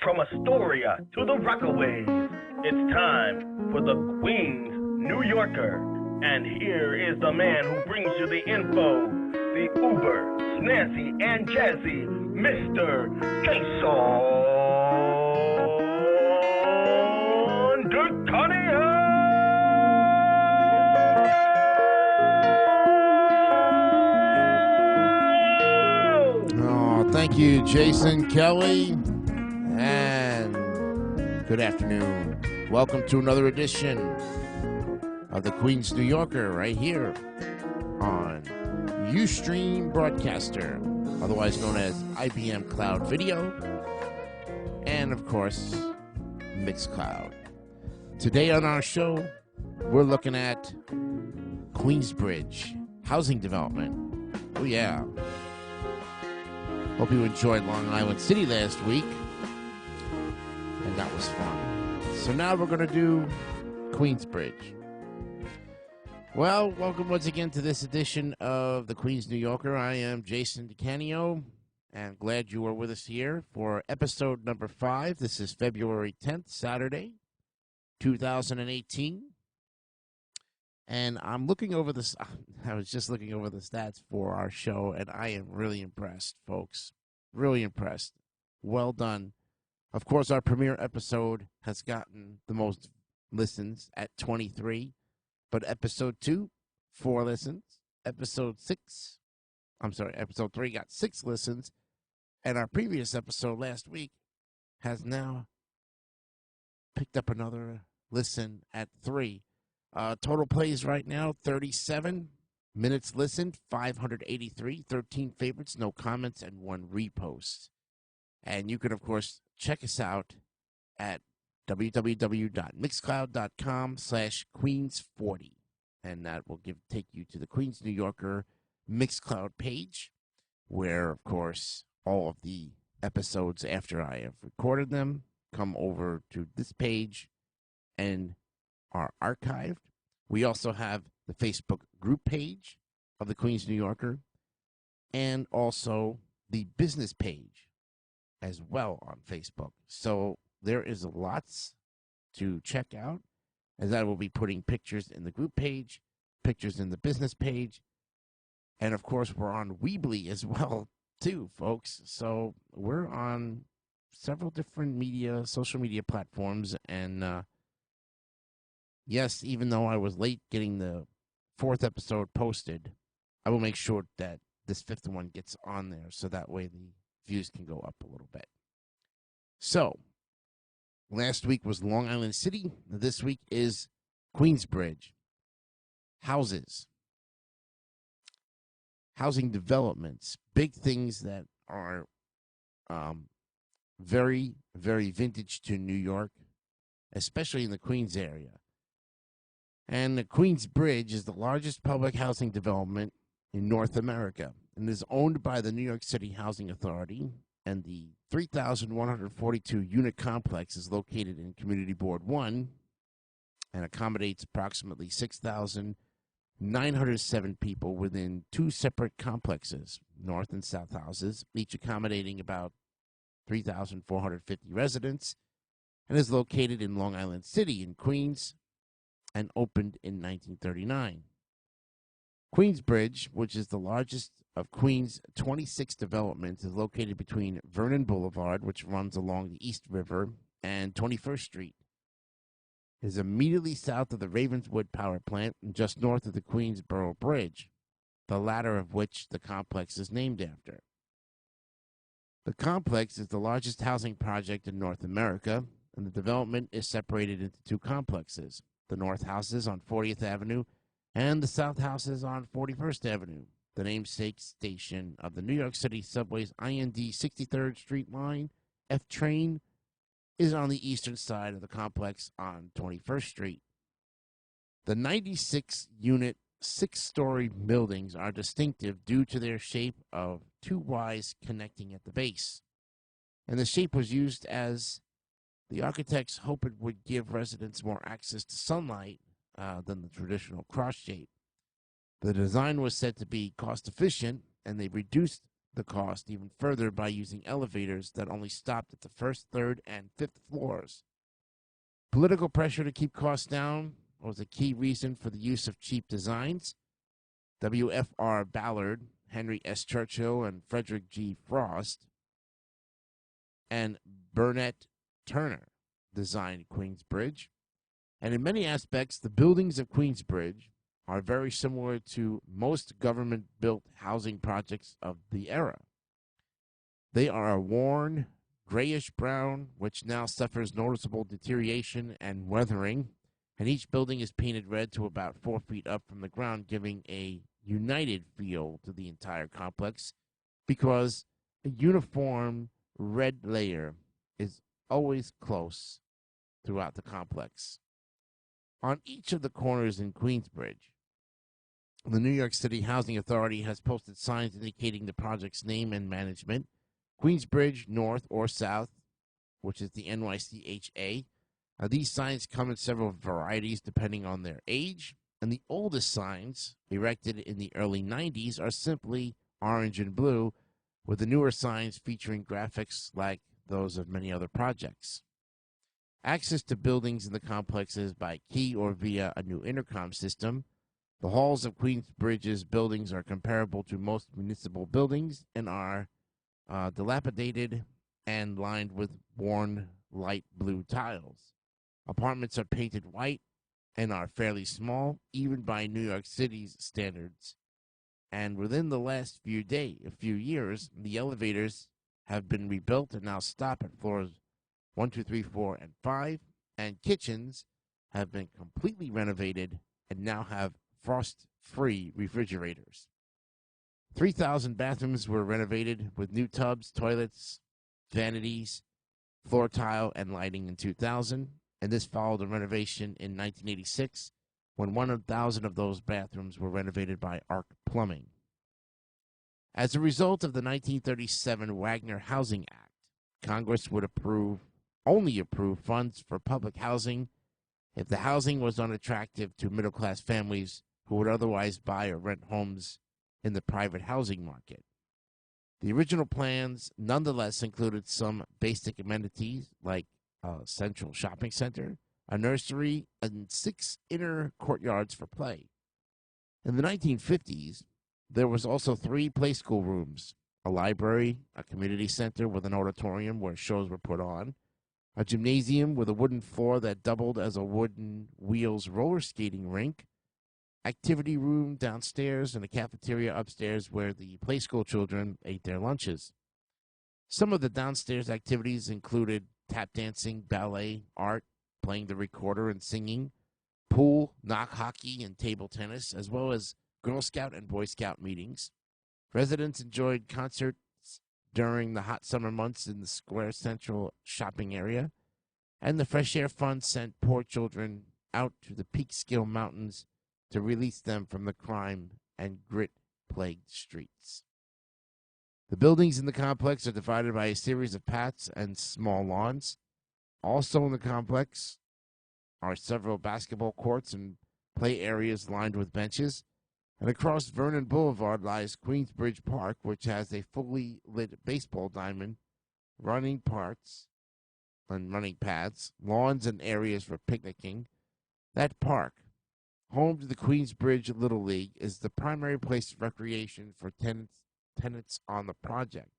From Astoria to the Rockaways, it's time for the Queen's New Yorker. And here is the man who brings you the info, the uber, snazzy, and jazzy, Mr. Jason D'Artagnan! Thank you, Jason Kelly, and good afternoon. Welcome to another edition of the Queen's New Yorker right here on Ustream Broadcaster, otherwise known as IBM Cloud Video, and of course, Mixcloud. Today on our show, we're looking at Queensbridge housing development. Oh yeah. Hope you enjoyed Long Island City last week, and that was fun. So now we're going to do Queensbridge. Well, welcome once again to this edition of the Queen's New Yorker. I am Jason D'Artagnan, and glad you are with us here for episode number 5. This is February 10th, Saturday, 2018. And I'm looking over this. I was just looking over the stats for our show, and I am really impressed, folks. Really impressed. Well done. Of course, our premiere episode has gotten the most listens at 23, but episode 2, 4 listens. Episode 3 got 6 listens, and our previous episode last week has now picked up another listen at 3. Total plays right now, 37. Minutes listened, 583. 13 favorites, no comments, and 1 repost. And you can, of course, check us out at www.mixcloud.com/Queens40. And that will take you to the Queen's New Yorker Mixcloud page, where, of course, all of the episodes after I have recorded them come over to this page and are archived. We also have the Facebook group page of the Queen's New Yorker and also the business page as well on Facebook. So there is lots to check out, as I will be putting pictures in the group page, pictures in the business page, and of course we're on Weebly as well too, folks. So we're on several different social media platforms, and yes, even though I was late getting the 4th episode posted, I will make sure that this 5th one gets on there so that way the views can go up a little bit. So, last week was Long Island City. This week is Queensbridge. Houses. Housing developments. Big things that are very, very vintage to New York, especially in the Queens area. And the Queensbridge is the largest public housing development in North America and is owned by the New York City Housing Authority. And the 3,142-unit complex is located in Community Board 1 and accommodates approximately 6,907 people within 2 separate complexes, north and south houses, each accommodating about 3,450 residents, and is located in Long Island City in Queens, and opened in 1939. Queensbridge, which is the largest of Queens' 26 developments, is located between Vernon Boulevard, which runs along the East River, and 21st Street. It is immediately south of the Ravenswood Power Plant and just north of the Queensboro Bridge, the latter of which the complex is named after. The complex is the largest housing project in North America, and the development is separated into 2 complexes. The North Houses on 40th Avenue, and the South Houses on 41st Avenue, the namesake station of the New York City Subway's IND 63rd Street line. F train is on the eastern side of the complex on 21st Street. The 96-unit, 6-story buildings are distinctive due to their shape of 2 Ys connecting at the base. And the shape was used as the architects hoped it would give residents more access to sunlight than the traditional cross shape. The design was said to be cost efficient, and they reduced the cost even further by using elevators that only stopped at the first, third, and fifth floors. Political pressure to keep costs down was a key reason for the use of cheap designs. W.F.R. Ballard, Henry S. Churchill, and Frederick G. Frost, and Burnett Turner designed Queensbridge. And in many aspects, the buildings of Queensbridge are very similar to most government-built housing projects of the era. They are a worn, grayish-brown, which now suffers noticeable deterioration and weathering, and each building is painted red to about 4 feet up from the ground, giving a united feel to the entire complex, because a uniform red layer is always close throughout the complex. On each of the corners in Queensbridge, the New York City Housing Authority has posted signs indicating the project's name and management. Queensbridge North or South, which is the NYCHA. These signs come in several varieties depending on their age, and the oldest signs, erected in the early 90s, are simply orange and blue, with the newer signs featuring graphics like those of many other projects. Access to buildings in the complex is by key or via a new intercom system. The halls of Queensbridge's buildings are comparable to most municipal buildings and are dilapidated and lined with worn light blue tiles. Apartments are painted white and are fairly small, even by New York City's standards. And within the last few years, the elevators have been rebuilt and now stop at floors 1, 2, 3, 4, and 5, and kitchens have been completely renovated and now have frost-free refrigerators. 3,000 bathrooms were renovated with new tubs, toilets, vanities, floor tile, and lighting in 2000, and this followed a renovation in 1986 when 1,000 of those bathrooms were renovated by Arc Plumbing. As a result of the 1937 Wagner Housing Act, Congress would only approve funds for public housing if the housing was unattractive to middle-class families who would otherwise buy or rent homes in the private housing market. The original plans nonetheless included some basic amenities like a central shopping center, a nursery, and 6 inner courtyards for play. In the 1950s, there was also 3 play school rooms, a library, a community center with an auditorium where shows were put on, a gymnasium with a wooden floor that doubled as a wooden wheels roller skating rink, activity room downstairs, and a cafeteria upstairs where the play school children ate their lunches. Some of the downstairs activities included tap dancing, ballet, art, playing the recorder and singing, pool, knock hockey, and table tennis, as well as Girl Scout and Boy Scout meetings. Residents enjoyed concerts during the hot summer months in the Square Central shopping area, and the Fresh Air Fund sent poor children out to the Peekskill Mountains to release them from the crime and grit-plagued streets. The buildings in the complex are divided by a series of paths and small lawns. Also in the complex are several basketball courts and play areas lined with benches. And across Vernon Boulevard lies Queensbridge Park, which has a fully lit baseball diamond, running paths, lawns, and areas for picnicking. That park, home to the Queensbridge Little League, is the primary place of recreation for tenants on the project.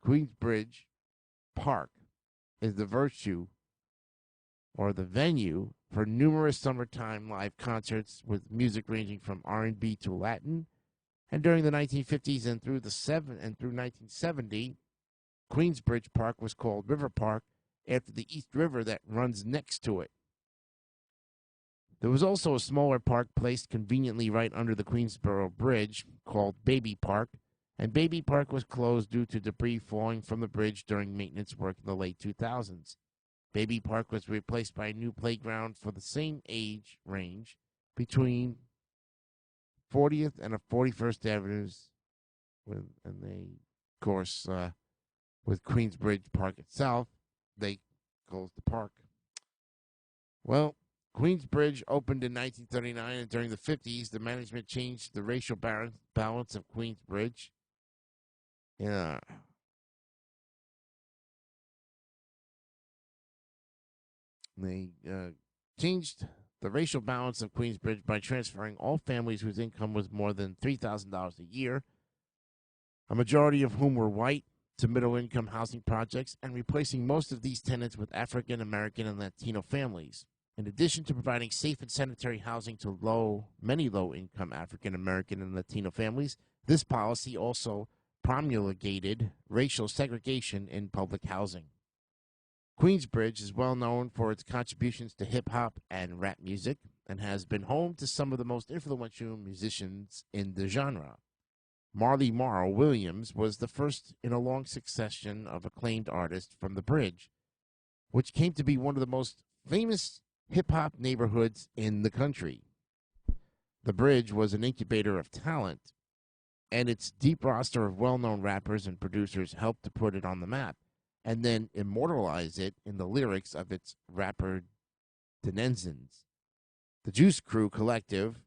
Queensbridge Park is the venue for numerous summertime live concerts with music ranging from R&B to Latin. And during the 1950s and through 1970, Queensbridge Park was called River Park after the East River that runs next to it. There was also a smaller park placed conveniently right under the Queensboro Bridge called Baby Park, and Baby Park was closed due to debris falling from the bridge during maintenance work in the late 2000s. Baby Park was replaced by a new playground for the same age range between 40th and 41st Avenues, with Queensbridge Park itself, they closed the park. Well, Queensbridge opened in 1939, and during the 50s, the management changed the racial balance of Queensbridge. Yeah. They changed the racial balance of Queensbridge by transferring all families whose income was more than $3,000 a year, a majority of whom were white, to middle income housing projects and replacing most of these tenants with African American and Latino families. In addition to providing safe and sanitary housing to many low income African American and Latino families, this policy also promulgated racial segregation in public housing. Queensbridge is well known for its contributions to hip hop and rap music and has been home to some of the most influential musicians in the genre. Marley Marl Williams was the first in a long succession of acclaimed artists from the Bridge, which came to be one of the most famous hip hop neighborhoods in the country. The Bridge was an incubator of talent, and its deep roster of well known rappers and producers helped to put it on the map and then immortalize it in the lyrics of its rapper denizens. The Juice Crew Collective,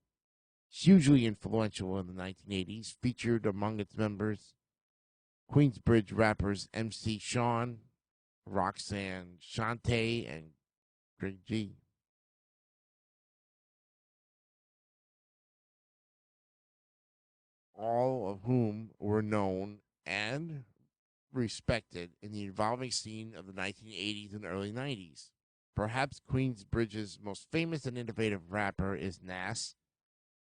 hugely influential in the 1980s, featured among its members Queensbridge rappers MC Sean, Roxanne Shante, and Greg G. All of whom were known and respected in the evolving scene of the 1980s and early 90s. Perhaps Queensbridge's most famous and innovative rapper is Nas,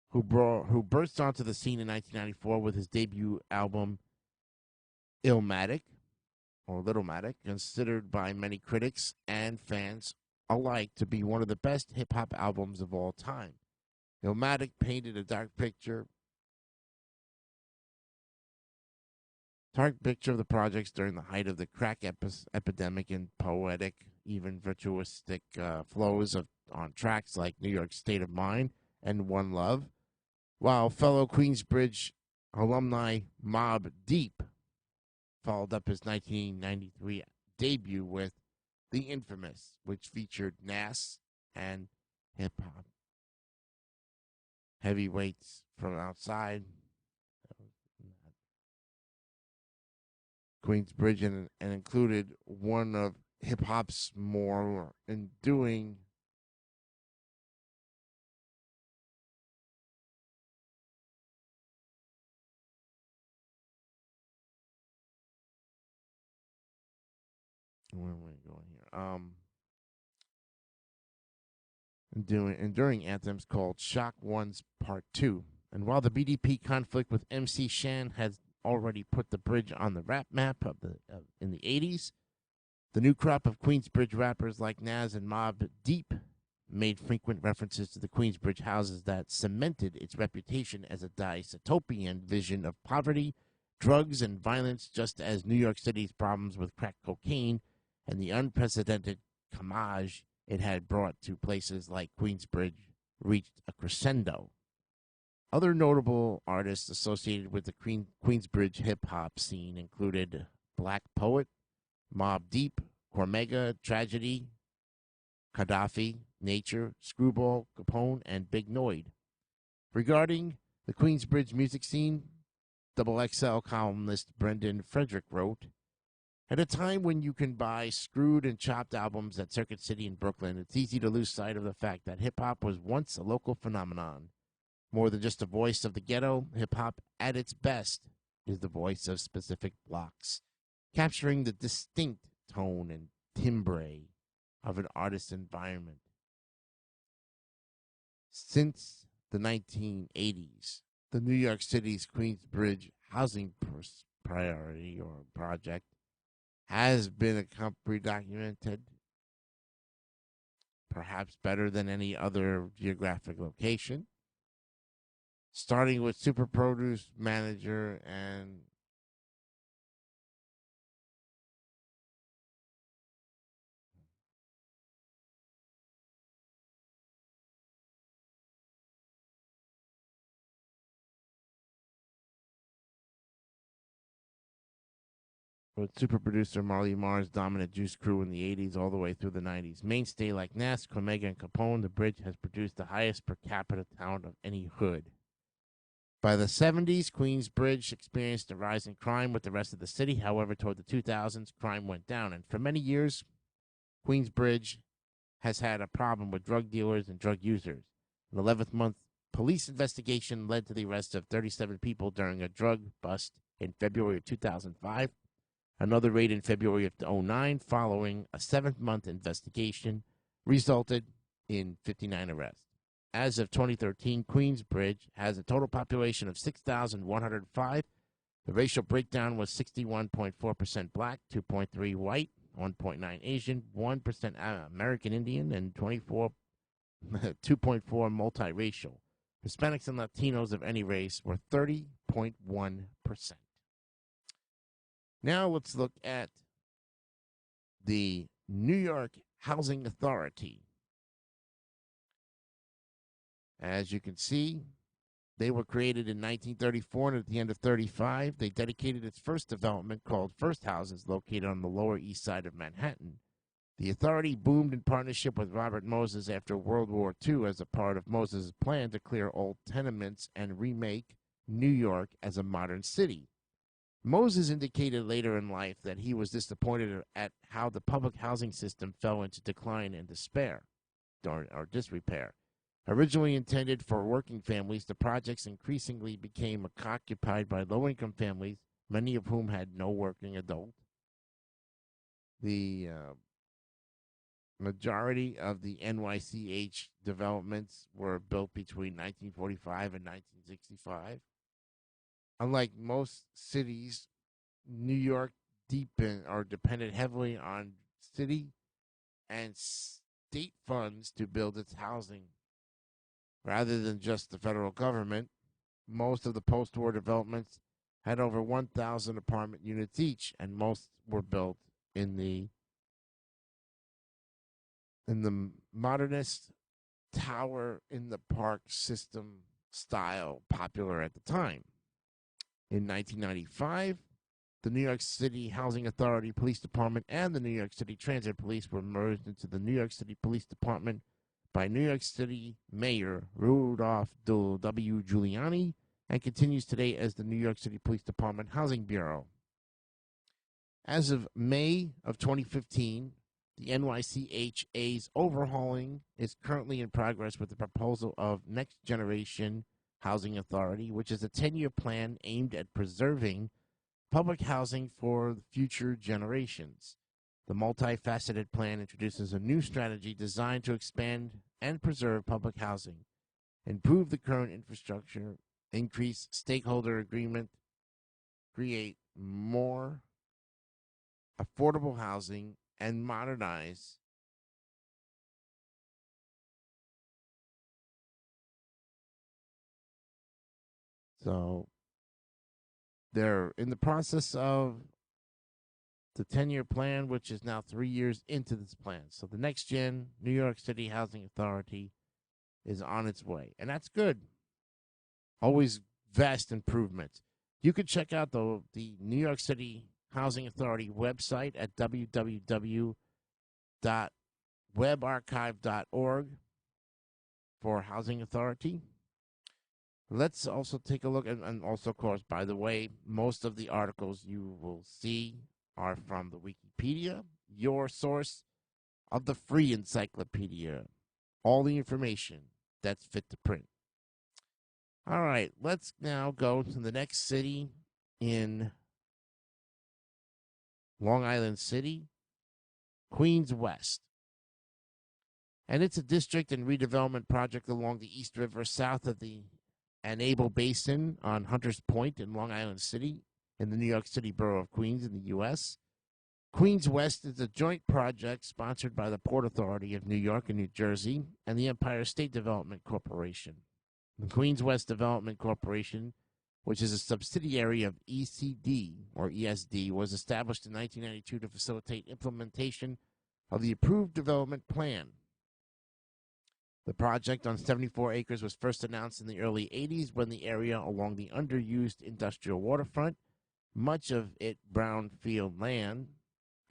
who burst onto the scene in 1994 with his debut album Illmatic, or Littlematic, considered by many critics and fans alike to be one of the best hip hop albums of all time. Illmatic painted a dark picture of the projects during the height of the crack epidemic and poetic, even virtuistic flows on tracks like New York State of Mind and One Love, while fellow Queensbridge alumni Mobb Deep followed up his 1993 debut with The Infamous, which featured Nas and hip hop heavyweights from outside Queensbridge and included one of hip hop's more enduring where am I going here? Enduring anthems called Shock Ones Part 2. And while the BDP conflict with MC Shan has already put the Bridge on the rap map in the 80s, the new crop of Queensbridge rappers like Nas and Mobb Deep made frequent references to the Queensbridge houses that cemented its reputation as a dystopian vision of poverty, drugs, and violence, just as New York City's problems with crack cocaine and the unprecedented carnage it had brought to places like Queensbridge reached a crescendo. Other notable artists associated with the Queensbridge hip hop scene included Black Poet, Mobb Deep, Cormega, Tragedy, Gaddafi, Nature, Screwball, Capone, and Big Noid. Regarding the Queensbridge music scene, Double XL columnist Brendan Frederick wrote, "At a time when you can buy screwed and chopped albums at Circuit City in Brooklyn, it's easy to lose sight of the fact that hip hop was once a local phenomenon. More than just a voice of the ghetto, hip hop at its best is the voice of specific blocks, capturing the distinct tone and timbre of an artist's environment. Since the 1980s, the New York City's Queensbridge housing priority or project has been documented, perhaps better than any other geographic location, starting with super produce manager and with super producer Marley Marl's dominant Juice Crew in the 80s all the way through the 90s. Mainstay like Nas, Cormega, and Capone, the Bridge has produced the highest per capita talent of any hood. By the 70s, Queensbridge experienced a rise in crime with the rest of the city. However, toward the 2000s, crime went down. And for many years, Queensbridge has had a problem with drug dealers and drug users. An 11th month police investigation led to the arrest of 37 people during a drug bust in February of 2005. Another raid in February of 2009, following a 7th-month investigation, resulted in 59 arrests. As of 2013, Queensbridge has a total population of 6,105. The racial breakdown was 61.4% black, 2.3% white, 1.9% Asian, 1% American Indian, and 2.4% multiracial. Hispanics and Latinos of any race were 30.1%. Now let's look at the New York Housing Authority. As you can see, they were created in 1934, and at the end of 1935, they dedicated its first development called First Houses, located on the Lower East Side of Manhattan. The authority boomed in partnership with Robert Moses after World War II as a part of Moses' plan to clear old tenements and remake New York as a modern city. Moses indicated later in life that he was disappointed at how the public housing system fell into decline and despair, or disrepair. Originally intended for working families, the projects increasingly became occupied by low-income families, many of whom had no working adult. The majority of the NYCH developments were built between 1945 and 1965. Unlike most cities, New York depended heavily on city and state funds to build its housing. Rather than just the federal government, most of the post-war developments had over 1,000 apartment units each, and most were built in the modernist tower in the park system style popular at the time. In 1995, the New York City Housing Authority Police Department and the New York City Transit Police were merged into the New York City Police Department by New York City Mayor Rudolph W. Giuliani, and continues today as the New York City Police Department Housing Bureau. As of May of 2015, the NYCHA's overhauling is currently in progress with the proposal of Next Generation Housing Authority, which is a 10-year plan aimed at preserving public housing for future generations. The multifaceted plan introduces a new strategy designed to expand and preserve public housing, improve the current infrastructure, increase stakeholder agreement, create more affordable housing, and modernize So they're in the process of the 10-year plan, which is now 3 years into this plan. So the next gen New York City Housing Authority is on its way. And that's good. Always vast improvements. You could check out the New York City Housing Authority website at www.webarchive.org for Housing Authority. Let's also take a look, and also, of course, by the way, most of the articles you will see are from the Wikipedia, your source of the free encyclopedia. All the information that's fit to print. All right, let's now go to the next city in Long Island City, Queens West. And it's a district and redevelopment project along the East River south of the Anable Basin on Hunters Point in Long Island City in the New York City borough of Queens in the U.S. Queens West is a joint project sponsored by the Port Authority of New York and New Jersey and the Empire State Development Corporation. The Queens West Development Corporation, which is a subsidiary of ECD, or ESD, was established in 1992 to facilitate implementation of the approved development plan. The project on 74 acres was first announced in the early 80s when the area along the underused industrial waterfront, much of it brownfield land.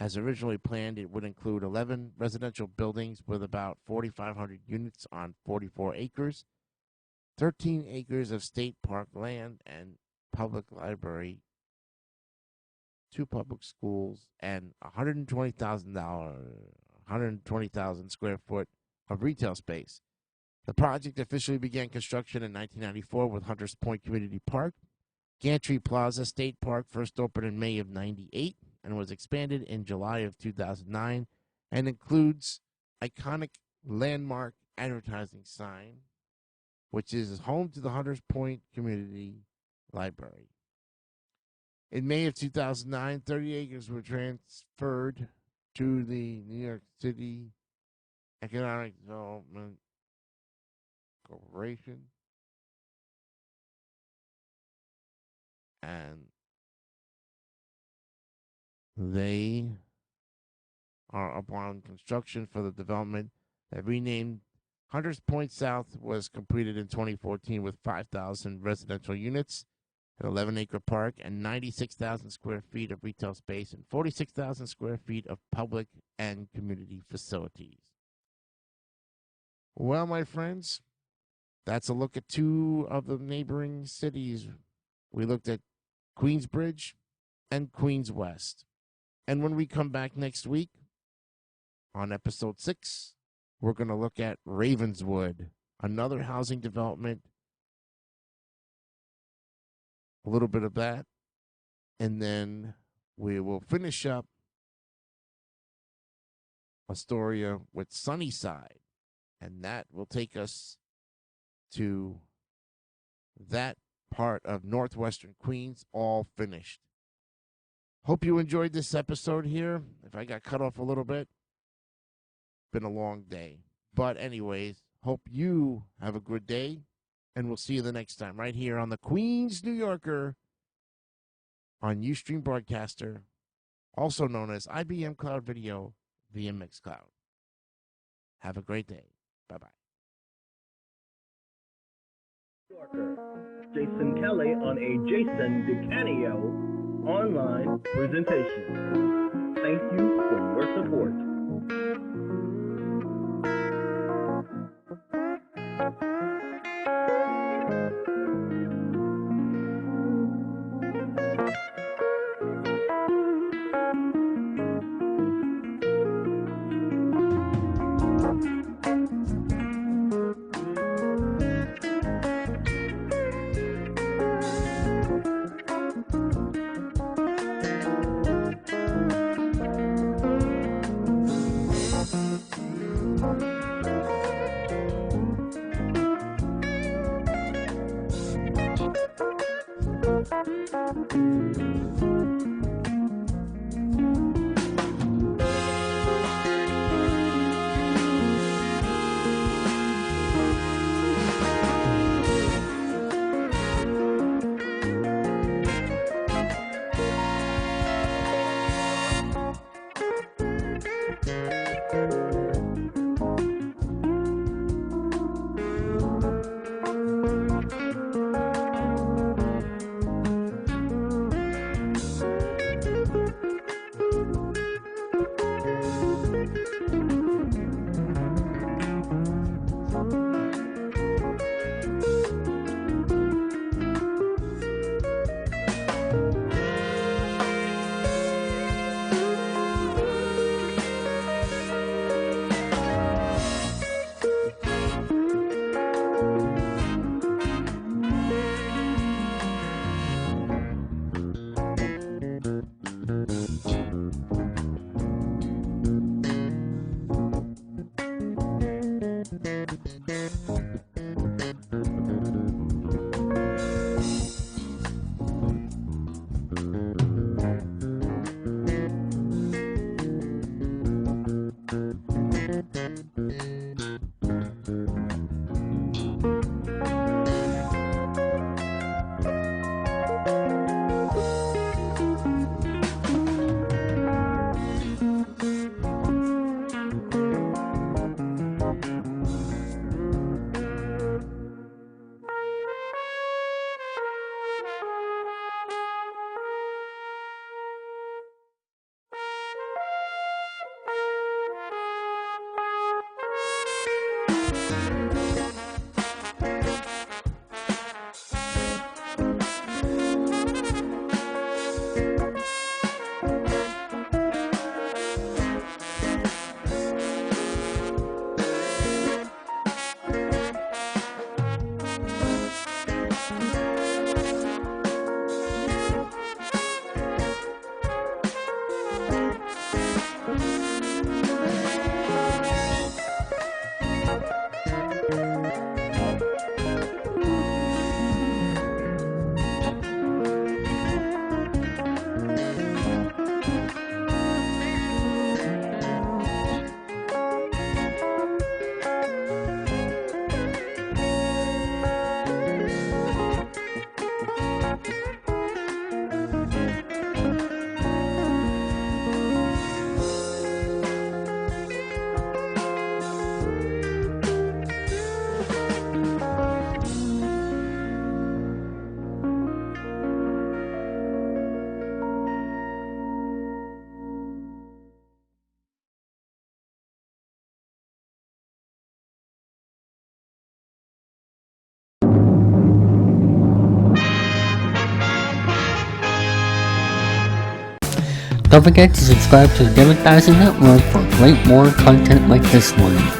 As originally planned, it would include 11 residential buildings with about 4,500 units on 44 acres. 13 acres of state park land and public library, 2 public schools, and $120,000 square foot of retail space. The project officially began construction in 1994 with Hunters Point Community Park. Gantry Plaza State Park first opened in May of '98 and was expanded in July of 2009 and includes iconic landmark advertising sign, which is home to the Hunters Point Community Library. In May of 2009, 30 acres were transferred to the New York City Economic Development Corporation, and they are upon construction for the development that renamed Hunters Point South was completed in 2014 with 5,000 residential units, an 11-acre park, and 96,000 square feet of retail space and 46,000 square feet of public and community facilities. Well, my friends, that's a look at 2 of the neighboring cities. We looked at Queensbridge and Queens West. And when we come back next week on episode 6, we're going to look at Ravenswood, another housing development, a little bit of that, and then we will finish up Astoria with Sunnyside, and that will take us to that part of northwestern Queens, all finished. Hope you enjoyed this episode here. If I got cut off a little bit, been a long day. But anyways, hope you have a good day, and we'll see you the next time right here on the Queens New Yorker on Ustream Broadcaster, also known as IBM Cloud Video via Mixcloud. Have a great day. Bye-bye. Jason Kelly on a Jason DeCanio online presentation. Thank you for your support. Don't forget to subscribe to the Democracy Network for great more content like this one.